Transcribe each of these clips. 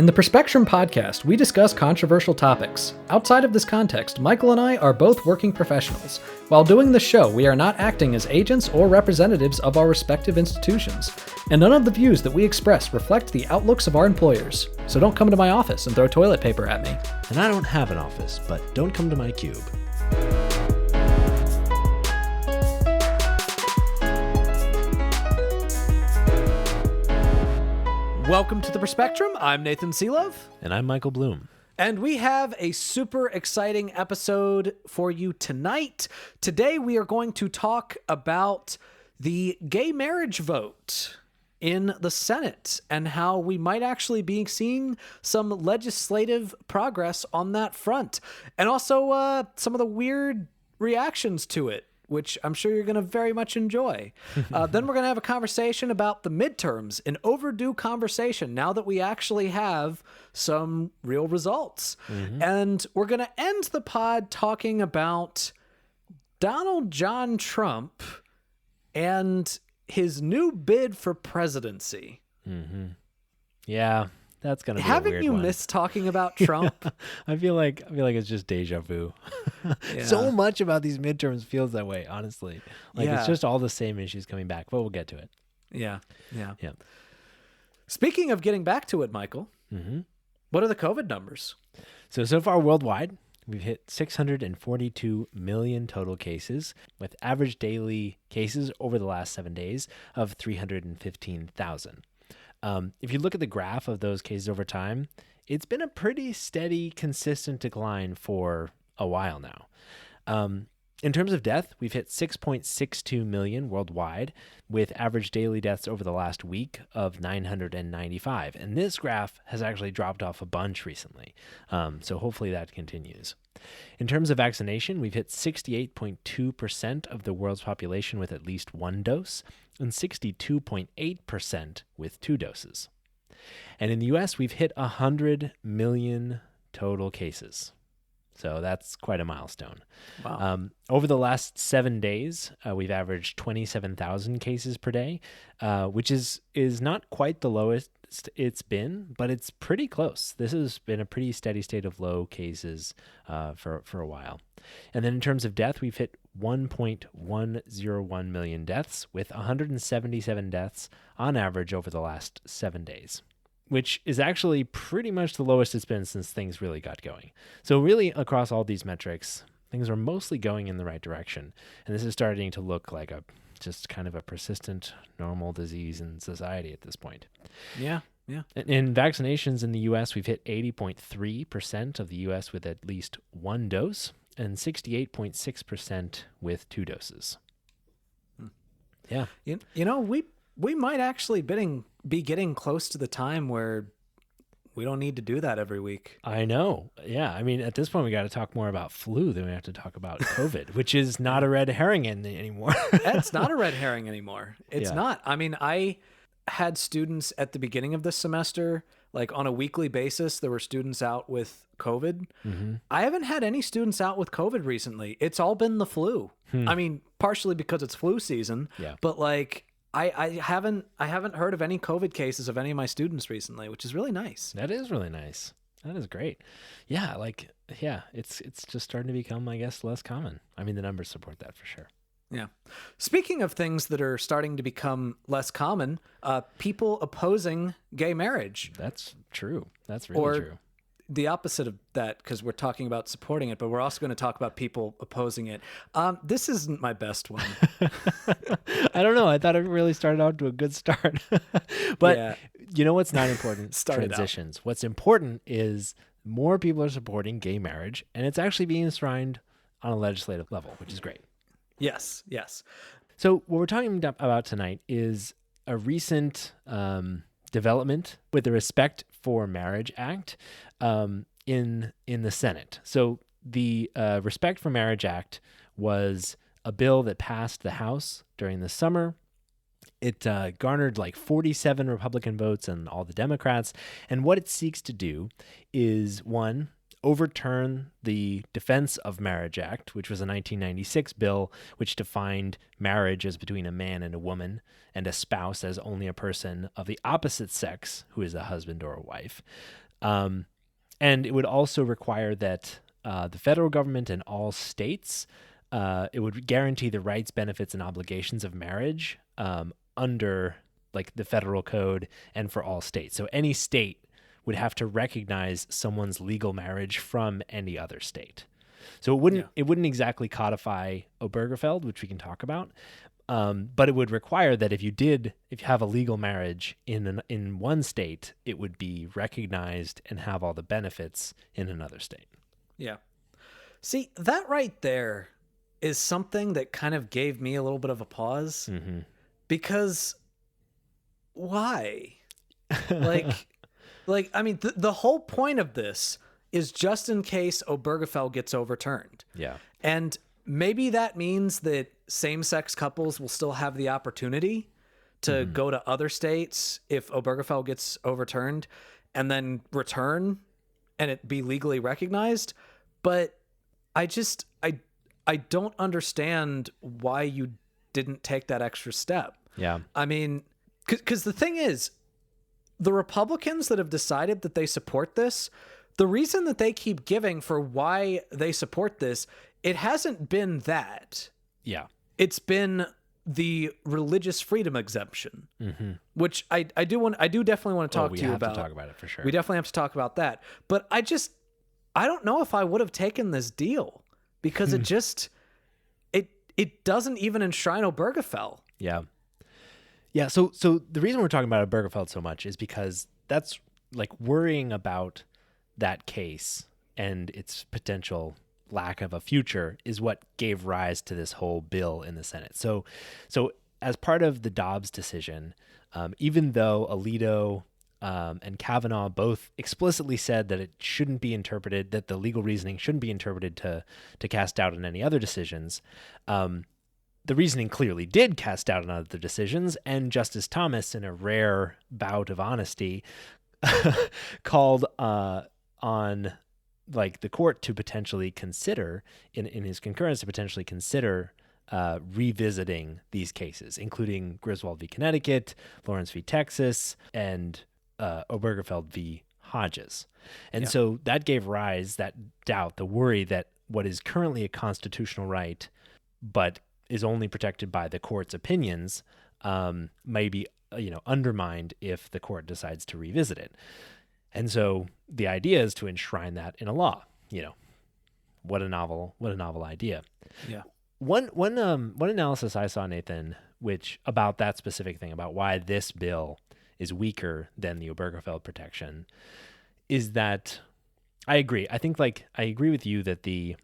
In the Perspectrum podcast, we discuss controversial topics. Outside of this context, Michael and I are both working professionals. While doing the show, we are not acting as agents or representatives of our respective institutions, and none of the views that we express reflect the outlooks of our employers. So don't come to my office and throw toilet paper at me. And I don't have an office, but don't come to my cube. Welcome to the Perspectrum. I'm Nathan Seelove. And I'm Michael Bloom. And we have a super exciting episode for you tonight. Today we are going to talk about the gay marriage vote in the Senate and how we might actually be seeing some legislative progress on that front. And also some of the weird reactions to it, which I'm sure you're going to very much enjoy. Then we're going to have a conversation about the midterms, an overdue conversation now that we actually have some real results. And we're going to end the pod talking about Donald John Trump and his new bid for presidency. Yeah, that's going to be a Haven't weird you one. missed talking about Trump? I feel like it's just deja vu. Yeah. So much about these midterms feels that way, honestly. Like Yeah. it's just all the same issues coming back, but we'll get to it. Yeah. Yeah. Speaking of getting back to it, Michael, what are the COVID numbers? So far worldwide, we've hit 642 million total cases, with average daily cases over the last 7 days of 315,000. If you look at the graph of those cases over time, it's been a pretty steady, consistent decline for a while now. In terms of death, we've hit 6.62 million worldwide, with average daily deaths over the last week of 995. And this graph has actually dropped off a bunch recently. So hopefully that continues. In terms of vaccination, we've hit 68.2% of the world's population with at least one dose, and 62.8% with 2 doses. And in the US, we've hit 100 million total cases. So that's quite a milestone. Wow. Over the last 7 days, we've averaged 27,000 cases per day, which is not quite the lowest it's been, but it's pretty close. This has been a pretty steady state of low cases for a while. And then in terms of death, we've hit 1.101 million deaths, with 177 deaths on average over the last 7 days, which is actually pretty much the lowest it's been since things really got going. So really, across all these metrics, things are mostly going in the right direction. And this is starting to look like just kind of a persistent, normal disease in society at this point. Yeah. In vaccinations in the U.S., we've hit 80.3% of the U.S. with at least 1 dose, and 68.6% with 2 doses. Yeah. You know, we might actually be getting close to the time where we don't need to do that every week. I know. Yeah. I mean, at this point, we got to talk more about flu than we have to talk about COVID, which is not a red herring anymore. It's not a red herring anymore. It's Yeah. not. I mean, I had students at the beginning of this semester, like on a weekly basis, there were students out with COVID. I haven't had any students out with COVID recently. It's all been the flu. I mean, partially because it's flu season, Yeah. but like I haven't heard of any COVID cases of any of my students recently, which is really nice. That is really nice. That is great. Yeah. It's just starting to become, I guess, less common. I mean, the numbers support that for sure. Yeah. Speaking of things that are starting to become less common, people opposing gay marriage. That's true. That's really Or true. the opposite of that, because we're talking about supporting it, but we're also going to talk about people opposing it. This isn't my best one. I don't know. I thought it really started out to a good start. But Yeah. you know what's not important? Started out. Transitions. What's important is more people are supporting gay marriage, and it's actually being enshrined on a legislative level, which is great. Yes. So what we're talking about tonight is a recent development with the Respect for Marriage Act in the Senate. So the Respect for Marriage Act was a bill that passed the House during the summer. It garnered like 47 Republican votes and all the Democrats. And what it seeks to do is, one, overturn the Defense of Marriage Act, which was a 1996 bill which defined marriage as between a man and a woman, and a spouse as only a person of the opposite sex who is a husband or a wife. And it would also require that the federal government and all states, it would guarantee the rights, benefits, and obligations of marriage under like the federal code and for all states. So any state would have to recognize someone's legal marriage from any other state. So it wouldn't exactly codify Obergefell, which we can talk about, but it would require that if you have a legal marriage in one state, it would be recognized and have all the benefits in another state. Yeah. See, that right there is something that kind of gave me a little bit of a pause, because why? Like, I mean, the whole point of this is just in case Obergefell gets overturned. Yeah. And maybe that means that same-sex couples will still have the opportunity to go to other states if Obergefell gets overturned and then return and it be legally recognized. But I don't understand why you didn't take that extra step. Yeah. I mean, because the thing is, the Republicans that have decided that they support this, the reason that they keep giving for why they support this, it hasn't been that. Yeah. It's been the religious freedom exemption, which I do definitely want to talk to you about. We have to talk about it for sure. We definitely have to talk about that. But I don't know if I would have taken this deal, because it doesn't even enshrine Obergefell. Yeah. Yeah, so the reason we're talking about Obergefell so much is because that's like worrying about that case and its potential lack of a future is what gave rise to this whole bill in the Senate. So as part of the Dobbs decision, even though Alito and Kavanaugh both explicitly said that it shouldn't be interpreted, that the legal reasoning shouldn't be interpreted to cast doubt on any other decisions, the reasoning clearly did cast doubt on other decisions, and Justice Thomas, in a rare bout of honesty, called on like the court to potentially consider, in his concurrence, to potentially consider revisiting these cases, including Griswold v. Connecticut, Lawrence v. Texas, and Obergefell v. Hodges. And so that gave rise, that doubt, the worry that what is currently a constitutional right, but is only protected by the court's opinions, may be undermined if the court decides to revisit it. And so the idea is to enshrine that in a law. What a novel idea. Yeah. One analysis I saw, Nathan, which about that specific thing, about why this bill is weaker than the Obergefell protection, is that I agree. I think I agree with you that the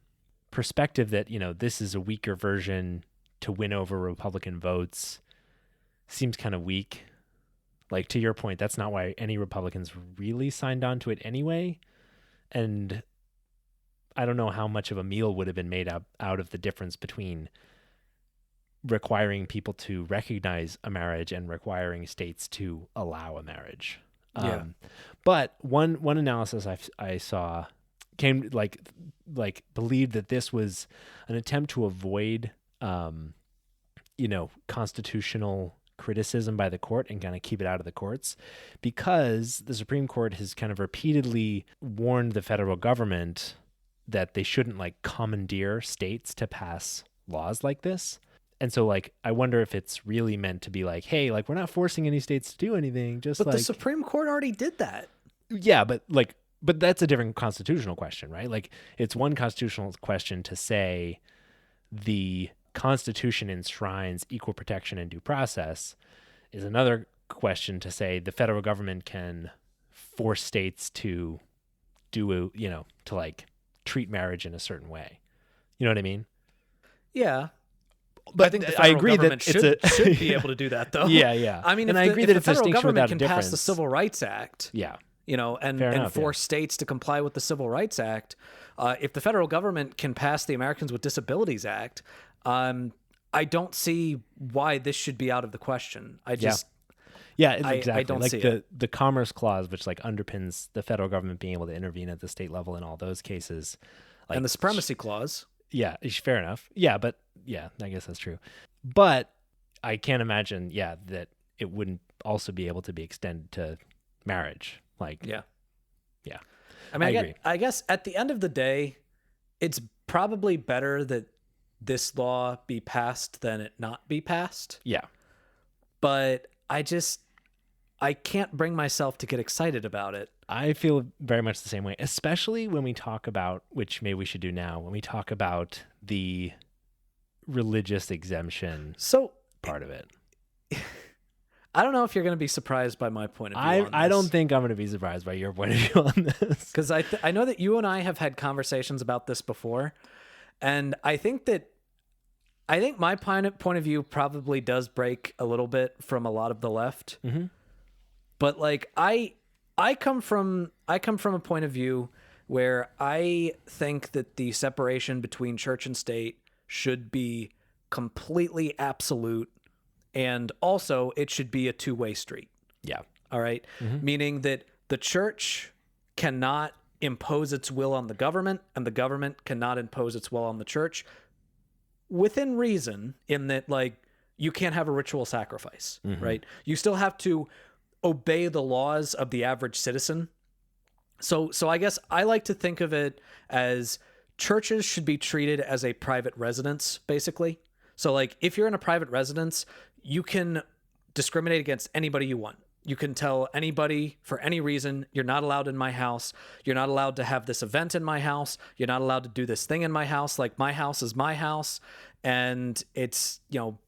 perspective that, this is a weaker version to win over Republican votes seems kind of weak. Like, to your point, that's not why any Republicans really signed on to it anyway. And I don't know how much of a meal would have been made out of the difference between requiring people to recognize a marriage and requiring states to allow a marriage. But one analysis I saw came believed that this was an attempt to avoid constitutional criticism by the court and kind of keep it out of the courts, because the Supreme Court has kind of repeatedly warned the federal government that they shouldn't commandeer states to pass laws like this. And so I wonder if it's really meant to be hey, we're not forcing any states to do anything, just but the Supreme Court already did that. Yeah, but that's a different constitutional question, right? It's one constitutional question to say the Constitution enshrines equal protection and due process, is another question to say the federal government can force states to do, to treat marriage in a certain way. You know what I mean? Yeah. But I think the I federal agree government that should be able to do that, though. Yeah. I mean, and if I agree if that the it's a federal distinction government without can a pass the difference. Civil Rights Act, and force states to comply with the Civil Rights Act, if the federal government can pass the Americans with Disabilities Act, I don't see why this should be out of the question. Exactly. I don't see it. The Commerce Clause, which underpins the federal government being able to intervene at the state level in all those cases, and the Supremacy Clause. Yeah, fair enough. Yeah, but I guess that's true. But I can't imagine, that it wouldn't also be able to be extended to marriage. Yeah. I mean, I agree. I guess at the end of the day, it's probably better that this law be passed than it not be passed. Yeah. But I can't bring myself to get excited about it. I feel very much the same way, especially when we talk about, which maybe we should do now, when we talk about the religious exemption So part of it. I don't know if you're going to be surprised by my point of view on this. I don't think I'm going to be surprised by your point of view on this. Because I know that you and I have had conversations about this before, and I think my point of view probably does break a little bit from a lot of the left. Mm-hmm. But like I come from a point of view where I think that the separation between church and state should be completely absolute, and also it should be a two-way street. Yeah. All right. Meaning that the church cannot impose its will on the government, and the government cannot impose its will on the church within reason, in that, like, you can't have a ritual sacrifice, right? You still have to obey the laws of the average citizen. So I guess I like to think of it as churches should be treated as a private residence, basically. So like if you're in a private residence, you can discriminate against anybody you want. You can tell anybody for any reason, you're not allowed in my house. You're not allowed to have this event in my house. You're not allowed to do this thing in my house. Like, my house is my house, and it's, you're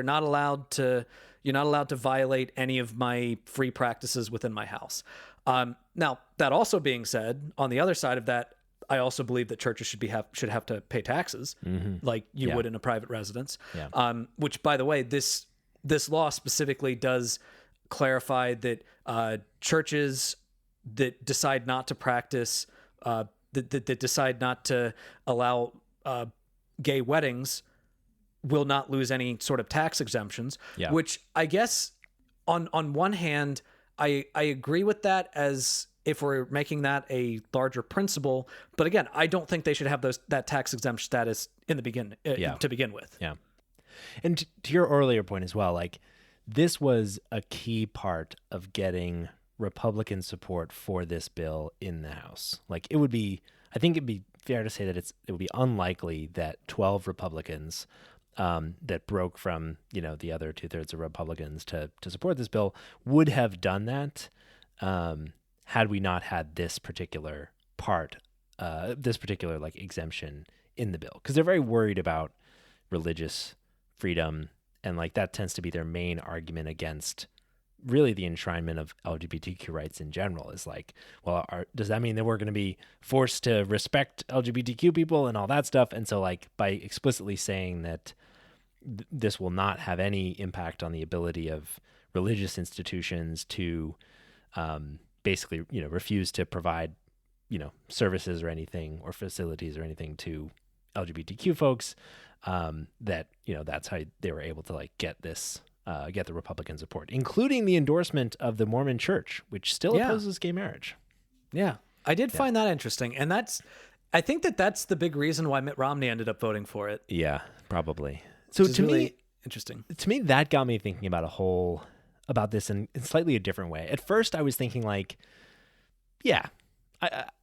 not allowed to violate any of my free practices within my house. Now, that also being said, on the other side of that, I also believe that churches should have to pay taxes, like you would in a private residence. Yeah. Which, by the way, this law specifically does clarify that churches that decide not to practice, that decide not to allow gay weddings, will not lose any sort of tax exemptions. Yeah. Which I guess on one hand, I agree with that, as if we're making that a larger principle. But again, I don't think they should have that tax exempt status in the to begin with. Yeah. And to your earlier point as well, like, this was a key part of getting Republican support for this bill in the House. Like, I think it'd be fair to say that it would be unlikely that 12 Republicans that broke from, the other 2/3 of Republicans to support this bill would have done that had we not had this particular part, like exemption in the bill, because they're very worried about religious freedom, and like that tends to be their main argument against really the enshrinement of LGBTQ rights in general. Is like, well, does that mean that we're going to be forced to respect LGBTQ people and all that stuff? And so, like, by explicitly saying that this will not have any impact on the ability of religious institutions to basically, refuse to provide, services or anything, or facilities or anything to LGBTQ folks, that's how they were able to, like, get the Republican support, including the endorsement of the Mormon Church, which still opposes gay marriage. Yeah. I did find that interesting. And I think that's the big reason why Mitt Romney ended up voting for it. Yeah, probably. So to really me, interesting. To me, that got me thinking about this in slightly a different way. At first, I was thinking, like,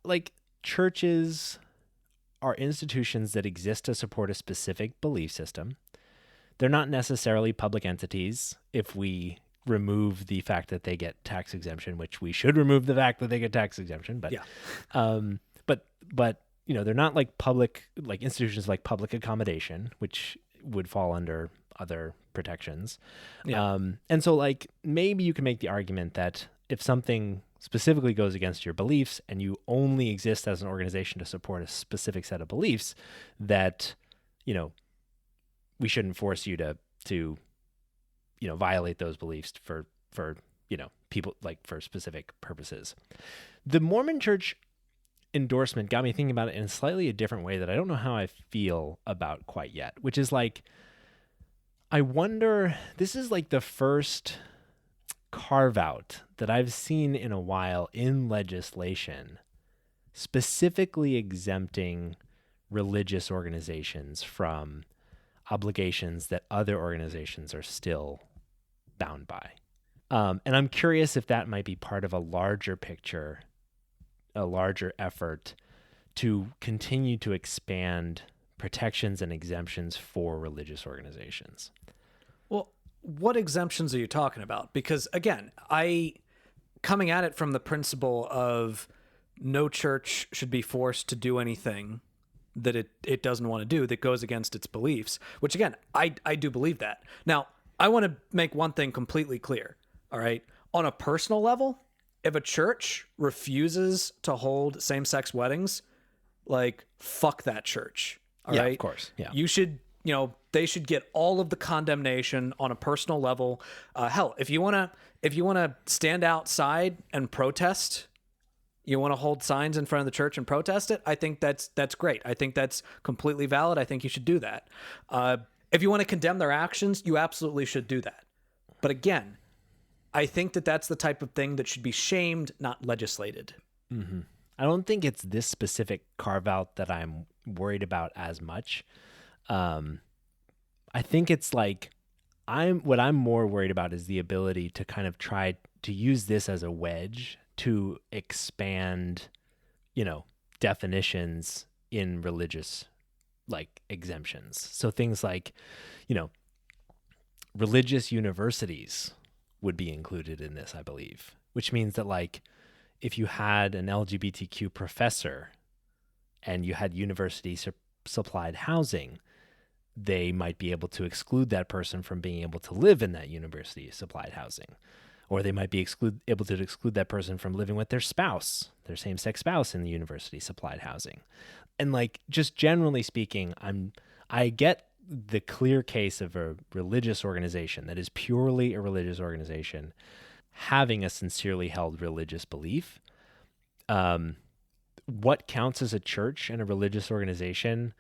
like, churches are institutions that exist to support a specific belief system. They're not necessarily public entities if we remove the fact that they get tax exemption, which we should remove the fact that they get tax exemption. But, but they're not like public, like institutions like public accommodation, which would fall under other protections. Yeah. And so, like, maybe you can make the argument that if something specifically goes against your beliefs and you only exist as an organization to support a specific set of beliefs, that, we shouldn't force you to violate those beliefs for people, like, for specific purposes. The Mormon Church endorsement got me thinking about it in slightly a different way that I don't know how I feel about quite yet, which is, like, I wonder, this is like the first carve out that I've seen in a while in legislation specifically exempting religious organizations from obligations that other organizations are still bound by. And I'm curious if that might be part of a larger picture a larger effort to continue to expand protections and exemptions for religious organizations. Well, what exemptions are you talking about? Because again, coming at it from the principle of no church should be forced to do anything that it doesn't want to do that goes against its beliefs, which again, I do believe that. Now, I want to make one thing completely clear, all right? On a personal level, if a church refuses to hold same-sex weddings, like, fuck that church, all right? Of course, yeah. You should, they should get all of the condemnation on a personal level. Hell, if you want to stand outside and protest, you want to hold signs in front of the church and protest it, I think that's great. I think that's completely valid. I think you should do that. If you want to condemn their actions, you absolutely should do that. But again, I think that's the type of thing that should be shamed, not legislated. Mm-hmm. I don't think it's this specific carve-out that I'm worried about as much. I think it's like what I'm more worried about is the ability to kind of try to use this as a wedge to expand, definitions in religious like exemptions. So things like, religious universities would be included in this, I believe, which means that like if you had an LGBTQ professor and you had university supplied housing, they might be able to exclude that person from being able to live in that university supplied housing. Or they might be able to exclude that person from living with their spouse, their same-sex spouse in the university supplied housing. And like, just generally speaking, I get the clear case of a religious organization that is purely a religious organization having a sincerely held religious belief. What counts as a church and a religious organization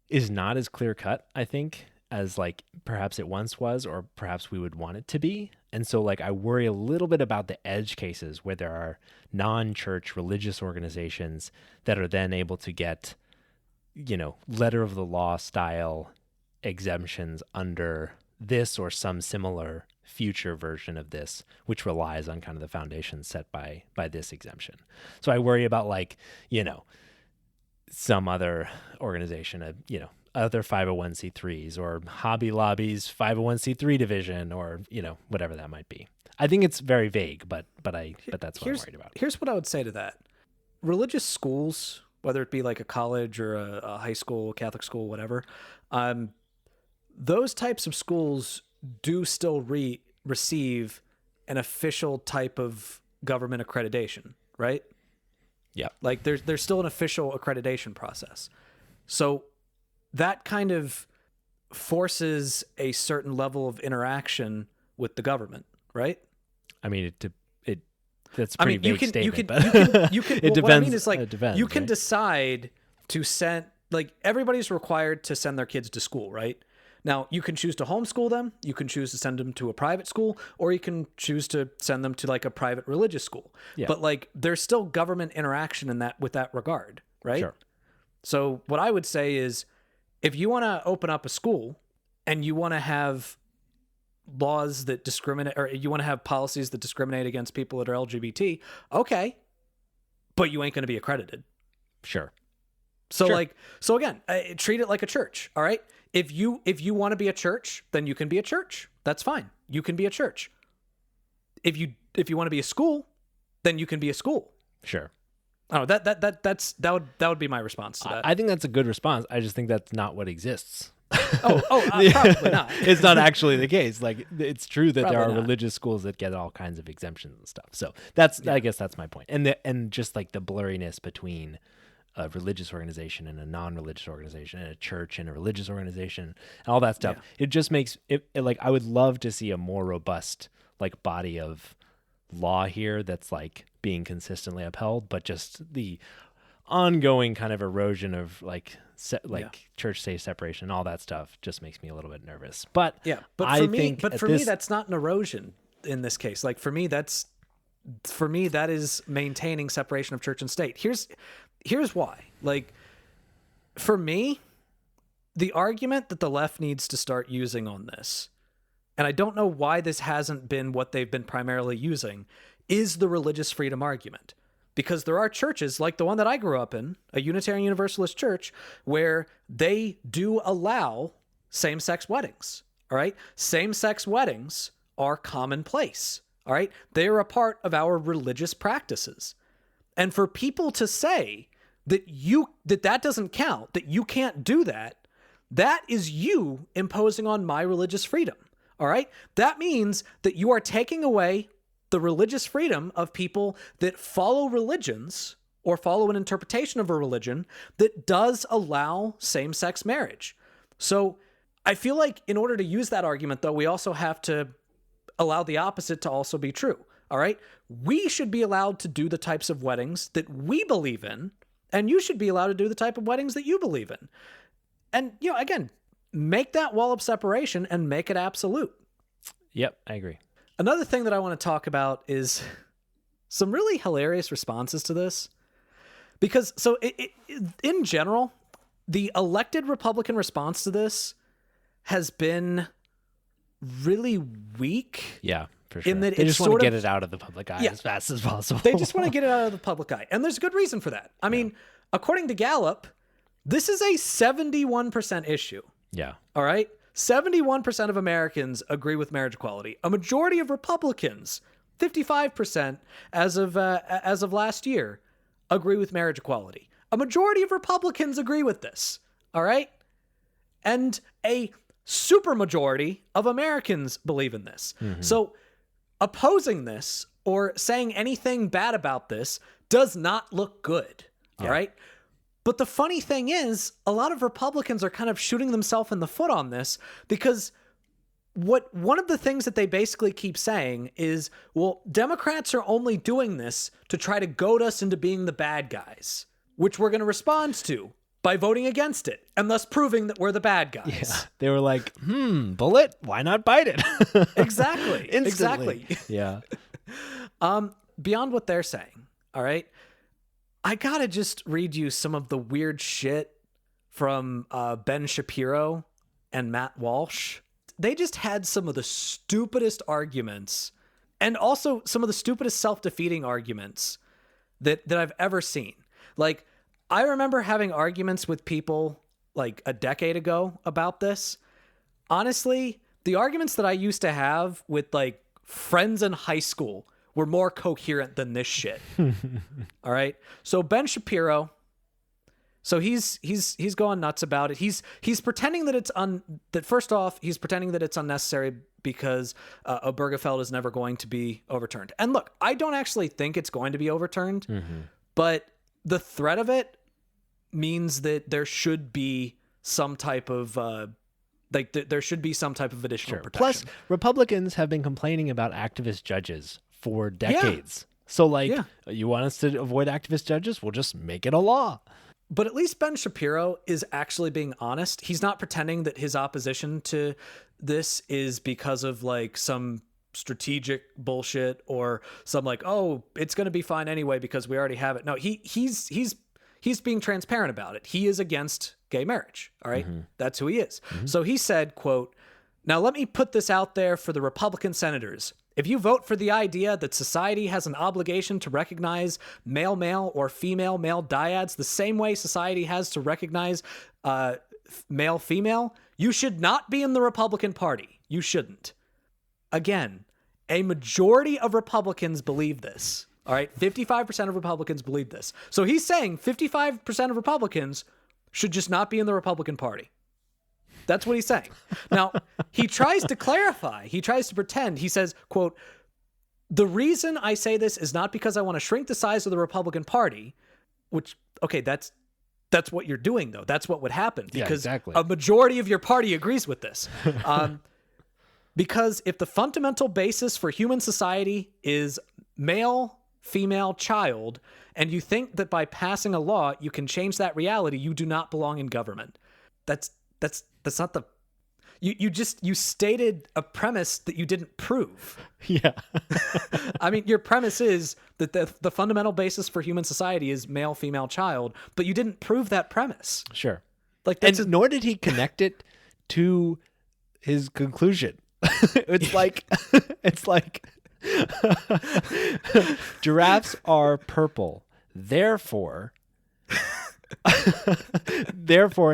is not as clear cut, I think, as like perhaps it once was, or perhaps we would want it to be. And so like I worry a little bit about the edge cases where there are non-church religious organizations that are then able to get, letter of the law style exemptions under this or some similar future version of this, which relies on kind of the foundation set by this exemption. So I worry about like, some other organization, other 501c3s or Hobby Lobby's 501c3 division, or whatever that might be. I think it's very vague, but that's what I'm worried about. Here's what I would say to that: religious schools, whether it be like a college or a high school, Catholic school, whatever, those types of schools do still receive an official type of government accreditation, right? Yeah, like there's still an official accreditation process, so that kind of forces a certain level of interaction with the government, right? I mean, that's a pretty vague statement. You can. It depends. What I mean is like it depends, you can right? decide to send, like, everybody's required to send their kids to school, right? Now, you can choose to homeschool them, you can choose to send them to a private school, or you can choose to send them to like a private religious school. Yeah. But like there's still government interaction in that with that regard, right? Sure. So what I would say is, if you want to open up a school and you want to have laws that discriminate, or you want to have policies that discriminate against people that are LGBT, okay, but you ain't going to be accredited. Sure. So Sure. so again, treat it like a church. All right. If you want to be a church, then you can be a church. That's fine. You can be a church. If you want to be a school, then you can be a school. Sure. Oh, that would be my response to that. I think that's a good response. I just think that's not what exists. Probably not. It's not actually the case. Like, it's true that there are Probably not. religious schools that get all kinds of exemptions and stuff. So I guess that's my point. And just like the blurriness between a religious organization and a non-religious organization, and a church and a religious organization, and all that stuff. Yeah. It just makes it like, I would love to see a more robust like body of law here that's like being consistently upheld, but just the ongoing kind of erosion of like church state separation and all that stuff just makes me a little bit nervous. But Yeah, but I for me, think but for me, that's not an erosion in this case. Like for me, that is maintaining separation of church and state. Here's why. Like, for me, the argument that the left needs to start using on this, and I don't know why this hasn't been what they've been primarily using, is the religious freedom argument. because there are churches like the one that I grew up in, a Unitarian Universalist church, where they do allow same-sex weddings. All right. Same-sex weddings are commonplace. All right. They are a part of our religious practices. And for people to say that that doesn't count, that you can't do that, that is you imposing on my religious freedom. All right. That means that you are taking away the religious freedom of people that follow religions or follow an interpretation of a religion that does allow same-sex marriage. So I feel like in order to use that argument, though, we also have to allow the opposite to also be true. All right. We should be allowed to do the types of weddings that we believe in, and you should be allowed to do the type of weddings that you believe in. And, again, make that wall of separation and make it absolute. Yep, I agree. Another thing that I want to talk about is some really hilarious responses to this. Because, in general, the elected Republican response to this has been really weak. Yeah, for sure. In that they just want to get it out of the public eye as fast as possible. They just want to get it out of the public eye. And there's a good reason for that. I mean, according to Gallup, this is a 71% issue. Yeah. All right? 71% of Americans agree with marriage equality. A majority of Republicans, 55% as of last year, agree with marriage equality. A majority of Republicans agree with this. All right? And a supermajority of Americans believe in this. Mm-hmm. So opposing this or saying anything bad about this does not look good. All right? But the funny thing is, a lot of Republicans are kind of shooting themselves in the foot on this because one of the things that they basically keep saying is, well, Democrats are only doing this to try to goad us into being the bad guys, which we're going to respond to by voting against it and thus proving that we're the bad guys. Yeah. They were like, bullet, why not bite it? Exactly. Instantly. Exactly. Yeah. Beyond what they're saying, all right, I gotta just read you some of the weird shit from Ben Shapiro and Matt Walsh. They just had some of the stupidest arguments and also some of the stupidest self-defeating arguments that I've ever seen. Like, I remember having arguments with people like a decade ago about this. Honestly, the arguments that I used to have with like friends in high school were more coherent than this shit. All right. So Ben Shapiro, so he's going nuts about it. He's pretending that first off, he's pretending that it's unnecessary because Obergefell is never going to be overturned. And look, I don't actually think it's going to be overturned, but the threat of it means that there should be some type of there should be some type of additional protection. Plus, Republicans have been complaining about activist judges for decades. Yeah. So, you want us to avoid activist judges? We'll just make it a law. But at least Ben Shapiro is actually being honest. He's not pretending that his opposition to this is because of like some strategic bullshit or some like, oh, it's going to be fine anyway because we already have it. No, he's being transparent about it. He is against gay marriage. All right. That's who he is. So he said, quote, "Now let me put this out there for the Republican senators. If you vote for the idea that society has an obligation to recognize male-male or female-male dyads the same way society has to recognize male-female, you should not be in the Republican Party. You shouldn't." Again, a majority of Republicans believe this. All right, 55% of Republicans believe this. So he's saying 55% of Republicans should just not be in the Republican Party. That's what he's saying. Now, he tries to clarify. He tries to pretend. He says, quote, "The reason I say this is not because I want to shrink the size of the Republican Party," which, okay, that's what you're doing, though. That's what would happen because a majority of your party agrees with this. Because if the fundamental basis for human society is male, female, child, and you think that by passing a law you can change that reality, you do not belong in government. That's not the... You stated a premise that you didn't prove. Yeah. I mean, your premise is that the fundamental basis for human society is male, female, child, but you didn't prove that premise. Sure. Nor did he connect it to his conclusion. It's like giraffes are purple Therefore,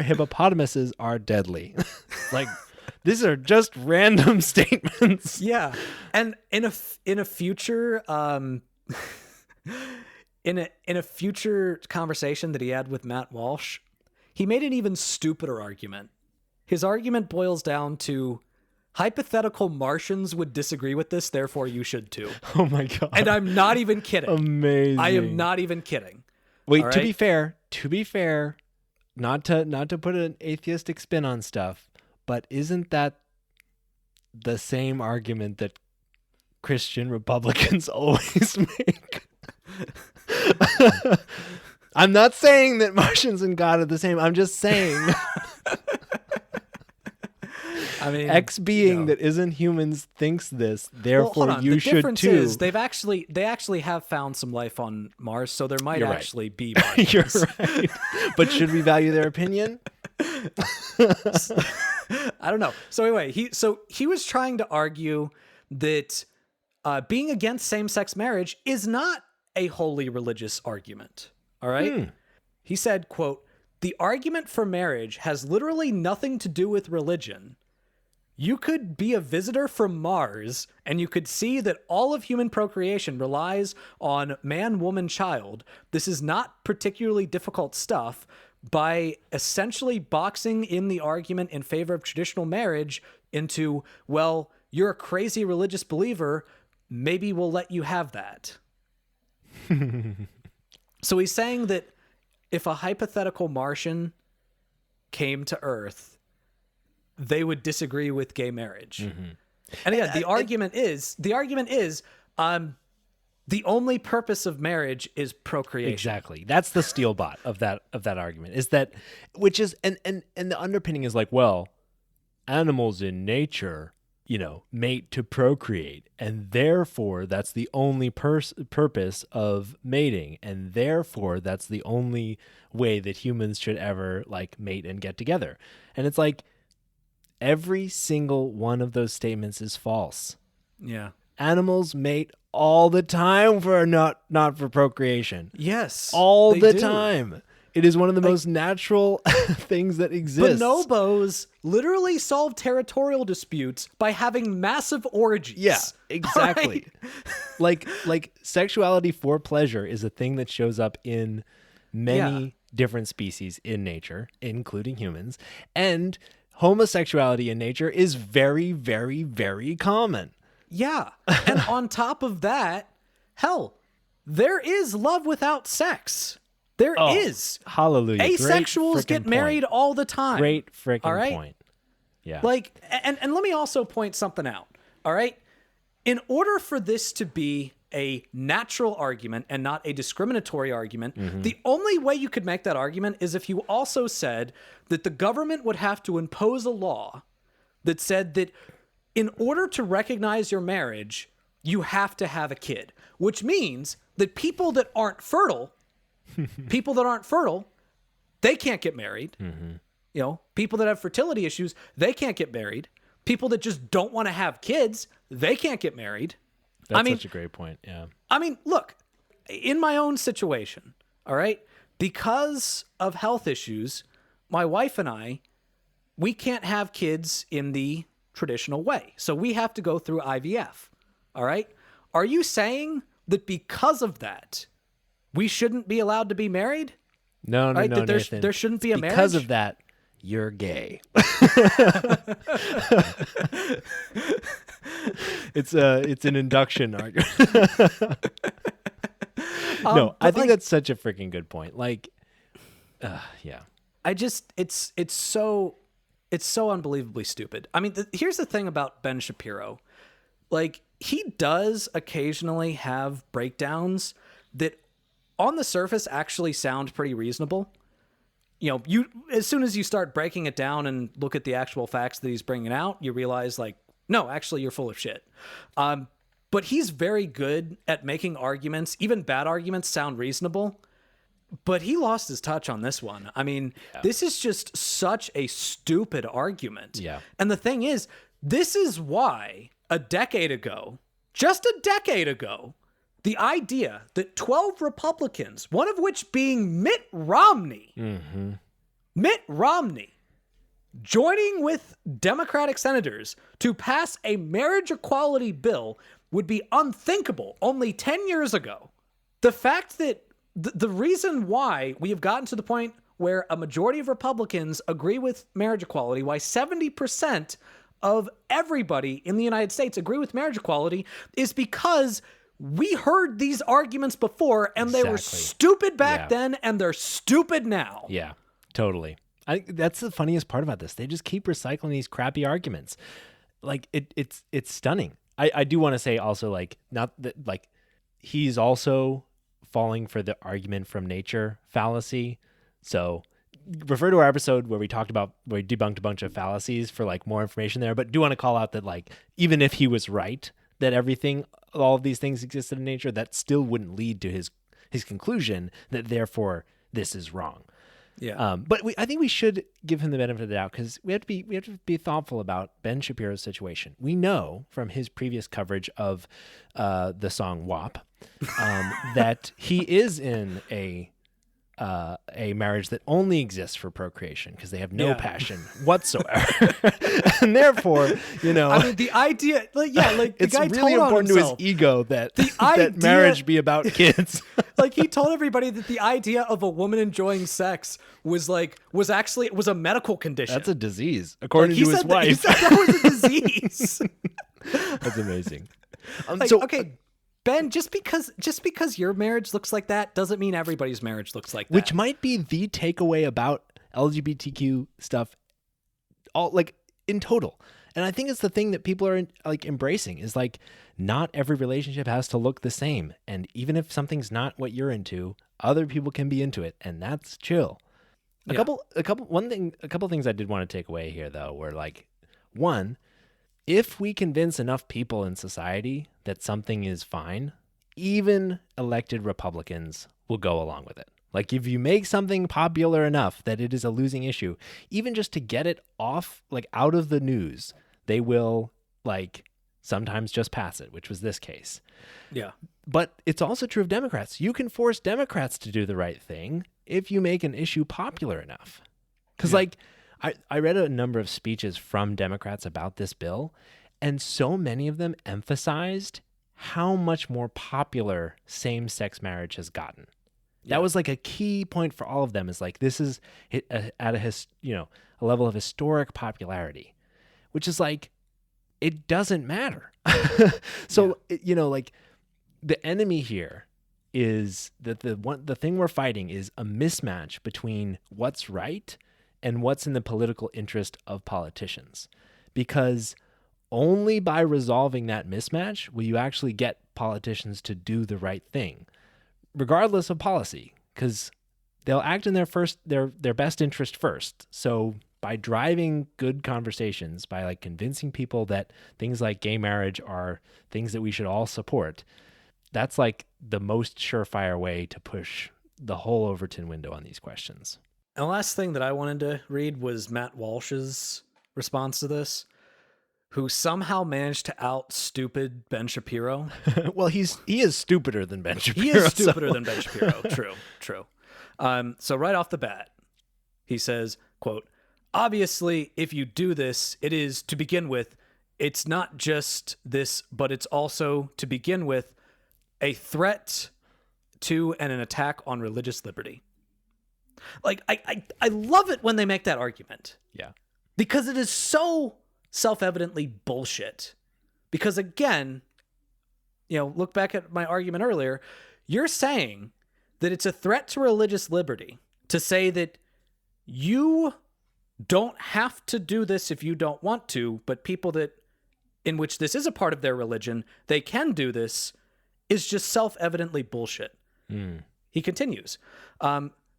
hippopotamuses are deadly. Like, these are just random statements. Yeah. And in a future in a future conversation that he had with Matt Walsh, he made an even stupider argument. His argument boils down to hypothetical Martians would disagree with this, therefore you should too. Oh my God. And I'm not even kidding. Amazing. I am not even kidding. Wait, All to right? be fair, not to put an atheistic spin on stuff, but isn't that the same argument that Christian Republicans always make? I'm not saying that Martians and God are the same. I'm just saying I mean, X being that isn't humans thinks this, therefore hold on. you The should difference too. is they actually have found some life on Mars, so there might You're right. actually be Martians. You're right. But should we value their opinion? I don't know. So anyway, he was trying to argue that being against same-sex marriage is not a wholly religious argument. All right? He said, quote, "The argument for marriage has literally nothing to do with religion. You could be a visitor from Mars and you could see that all of human procreation relies on man, woman, child. This is not particularly difficult stuff. By essentially boxing in the argument in favor of traditional marriage into, well, you're a crazy religious believer, maybe we'll let you have that." So he's saying that if a hypothetical Martian came to Earth, they would disagree with gay marriage. And again, the argument is the only purpose of marriage is procreation. Exactly. That's the steel bot of that argument. Is that, which is, and the underpinning is like, well, animals in nature, mate to procreate, and therefore that's the only purpose of mating, and therefore that's the only way that humans should ever like mate and get together. And it's like every single one of those statements is false. Yeah. Animals mate all the time for not for procreation. Yes. All they the do. time. It is one of the most natural things that exists. Bonobos literally solve territorial disputes by having massive orgies. Yeah, exactly. Right? Like sexuality for pleasure is a thing that shows up in many different species in nature, including humans, and homosexuality in nature is very, very, very common. Yeah. And on top of that, hell, there is love without sex. There is. Hallelujah. Asexuals get married all the time. Great freaking all right? point. Yeah. Like, and let me also point something out. All right. In order for this to be a natural argument and not a discriminatory argument, the only way you could make that argument is if you also said that the government would have to impose a law that said that in order to recognize your marriage, you have to have a kid, which means that people that aren't fertile, they can't get married. People that have fertility issues, they can't get married. People that just don't want to have kids, they can't get married. That's such a great point. Yeah. I mean, look, in my own situation, all right, because of health issues, my wife and I, we can't have kids in the traditional way. So we have to go through IVF. All right. Are you saying that because of that, we shouldn't be allowed to be married? No, right? no, That there shouldn't be a marriage? Because of that, you're gay. It's an induction argument. No, I think that's such a freaking good point. Like, yeah. It's so unbelievably stupid. I mean, here's the thing about Ben Shapiro. Like, he does occasionally have breakdowns that on the surface actually sound pretty reasonable. You as soon as you start breaking it down and look at the actual facts that he's bringing out, you realize like, no, actually you're full of shit. But he's very good at making arguments, even bad arguments, sound reasonable. But he lost his touch on this one. I mean, This is just such a stupid argument. Yeah. And the thing is, this is why just a decade ago, The idea that 12 Republicans, one of which being Mitt Romney, joining with Democratic senators to pass a marriage equality bill would be unthinkable only 10 years ago. The fact that the reason why we have gotten to the point where a majority of Republicans agree with marriage equality, why 70% of everybody in the United States agree with marriage equality, is because we heard these arguments before and they were stupid back then and they're stupid now. Yeah, totally. I think that's the funniest part about this. They just keep recycling these crappy arguments. Like it's stunning. I do want to say also, like, not that, like, he's also falling for the argument from nature fallacy. So refer to our episode where we debunked a bunch of fallacies for like more information there, but do want to call out that, like, even if he was right that all of these things existed in nature, that still wouldn't lead to his conclusion that therefore this is wrong. Yeah. But I think we should give him the benefit of the doubt, because we have to be thoughtful about Ben Shapiro's situation. We know from his previous coverage of the song WAP that he is in a marriage that only exists for procreation, because they have no passion whatsoever. And therefore, I mean, the idea, like the it's guy really told important to his ego that marriage be about kids. Like, he told everybody that the idea of a woman enjoying sex was a medical condition. That's a disease, according to his wife. He said that was a disease. That's amazing. Okay, Ben, just because your marriage looks like that doesn't mean everybody's marriage looks like that. Which might be the takeaway about LGBTQ stuff, all, like, in total. And I think it's the thing that people are like embracing, is like, not every relationship has to look the same. And even if something's not what you're into, other people can be into it, and that's chill. A couple things I did want to take away here, though, were like, one, if we convince enough people in society that something is fine, even elected Republicans will go along with it. Like, if you make something popular enough that it is a losing issue, even just to get it off, like, out of the news, they will, like, sometimes just pass it, which was this case. Yeah. But it's also true of Democrats. You can force Democrats to do the right thing if you make an issue popular enough. Because, like, I read a number of speeches from Democrats about this bill, and so many of them emphasized how much more popular same-sex marriage has gotten. Yeah. That was like a key point for all of them, is like, this is at a level of historic popularity, which is like, it doesn't matter. So, like, the enemy here is that the thing we're fighting is a mismatch between what's right and what's in the political interest of politicians. Because only by resolving that mismatch will you actually get politicians to do the right thing, regardless of policy, because they'll act in their best interest first. So by driving good conversations, by like convincing people that things like gay marriage are things that we should all support, that's like the most surefire way to push the whole Overton window on these questions. And the last thing that I wanted to read was Matt Walsh's response to this, who somehow managed to out stupid Ben Shapiro. Well, he is stupider than Ben Shapiro. He is stupider than Ben Shapiro. True. So right off the bat, he says, quote, "Obviously, if you do this, it is, to begin with, it's not just this, but it's also, to begin with, a threat to and an attack on religious liberty." Like, I love it when they make that argument. Yeah. Because it is so self-evidently bullshit. Because again, look back at my argument earlier, you're saying that it's a threat to religious liberty to say that you don't have to do this if you don't want to, but people that in which this is a part of their religion, they can do this, is just self-evidently bullshit. He continues,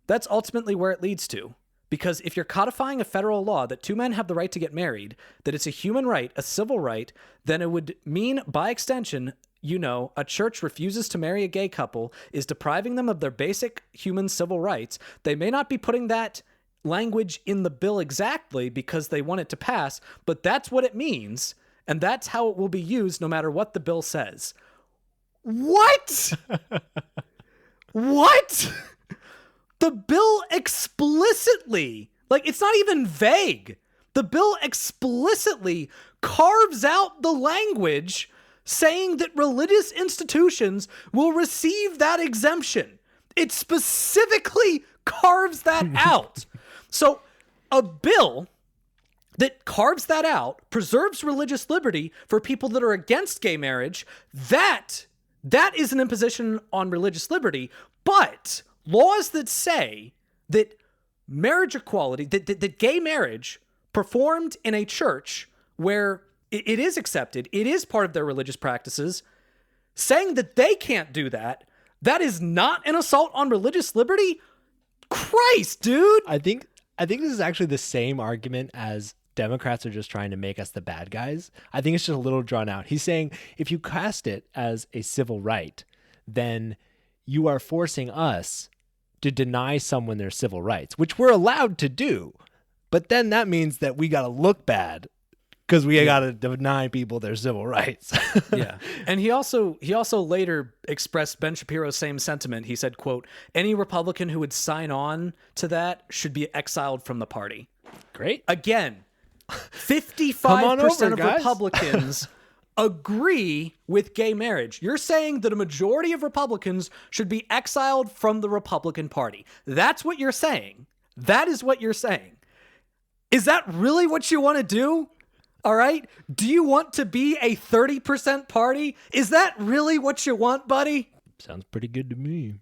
that's ultimately where it leads to. Because if you're codifying a federal law that two men have the right to get married, that it's a human right, a civil right, then it would mean, by extension, a church refuses to marry a gay couple, is depriving them of their basic human civil rights. They may not be putting that language in the bill exactly because they want it to pass, but that's what it means, and that's how it will be used no matter what the bill says. What? What? The bill explicitly, like, it's not even vague. The bill explicitly carves out the language saying that religious institutions will receive that exemption. It specifically carves that out. So a bill that carves that out, preserves religious liberty for people that are against gay marriage, that is an imposition on religious liberty. But laws that say that marriage equality, that gay marriage performed in a church where it is accepted, it is part of their religious practices, saying that they can't do that, that is not an assault on religious liberty? Christ, dude! I think this is actually the same argument as Democrats are just trying to make us the bad guys. I think it's just a little drawn out. He's saying if you cast it as a civil right, then you are forcing us to deny someone their civil rights, which we're allowed to do. But then that means that we got to look bad because we got to deny people their civil rights. Yeah. And he also later expressed Ben Shapiro's same sentiment. He said, quote, any Republican who would sign on to that should be exiled from the party. Great. Again, 55% of guys. Republicans agree with gay marriage. You're saying that a majority of Republicans should be exiled from the Republican Party. That's what you're saying. That is what you're saying. Is that really what you want to do? All right? Do you want to be a 30% party? Is that really what you want, buddy? Sounds pretty good to me.